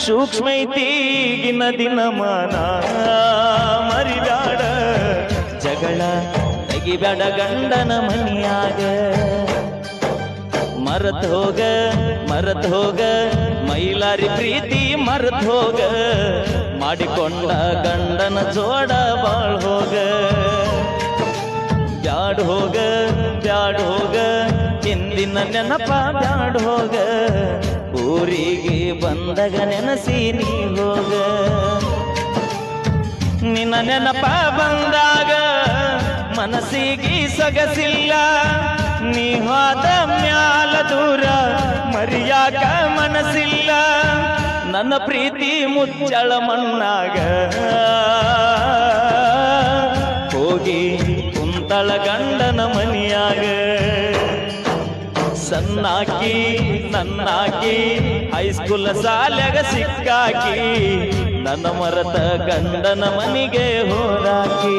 ಸೂಕ್ಷ್ಮ ಐತಿ ಈಗಿನ ದಿನಮಾನ ಮರಿಬ್ಯಾಡ ಜಗಳ ತೆಗಿಬ್ಯಾಡ ಗಂಡನ ಮನಿಯಾಗ ಮರತ್ ಹೋಗ ಮೈಲಾರಿ ಪ್ರೀತಿ ಮರತ್ ಹೋಗ ಮಾಡಿಕೊಂಡ ಗಂಡನ ಜೋಡ ಬಾಳ್ ಹೋಗ ಬ್ಯಾಡ್ ಹೋಗ ಹಿಂದಿನ ನೆನಪ ಬ್ಯಾಡ್ ಹೋಗ ಊರಿಗೆ ಬಂದಾಗ ನೆನಸಿ ನೀ ಹೋಗ ನಿನ್ನ ನೆನಪ ಬಂದಾಗ ಮನಸ್ಸಿಗೆ ಸೊಗಸಿಲ್ಲ ನೀ ಹೋದ ಮ್ಯಾಲ ದೂರ ಮರಿಯಾಕ ಮನಸ್ಸಿಲ್ಲ ನನ್ನ ಪ್ರೀತಿ ಮುಚ್ಚಳ ಮಣ್ಣಾಗ ಹೋಗಿ ಕುಂತಳ ಗಂಡನ ಮನಿಯಾಗ ಸಣ್ಣಾಕಿ ನನ್ನಾಕಿ ಹೈಸ್ಕೂಲ್ ಶಾಲ್ಯಾಗ ಸಿಕ್ಕಾಕಿ ನನ್ನ ಮರತ ಗಂಡನ ಮನಿಗೆ ಹೋರಾಕಿ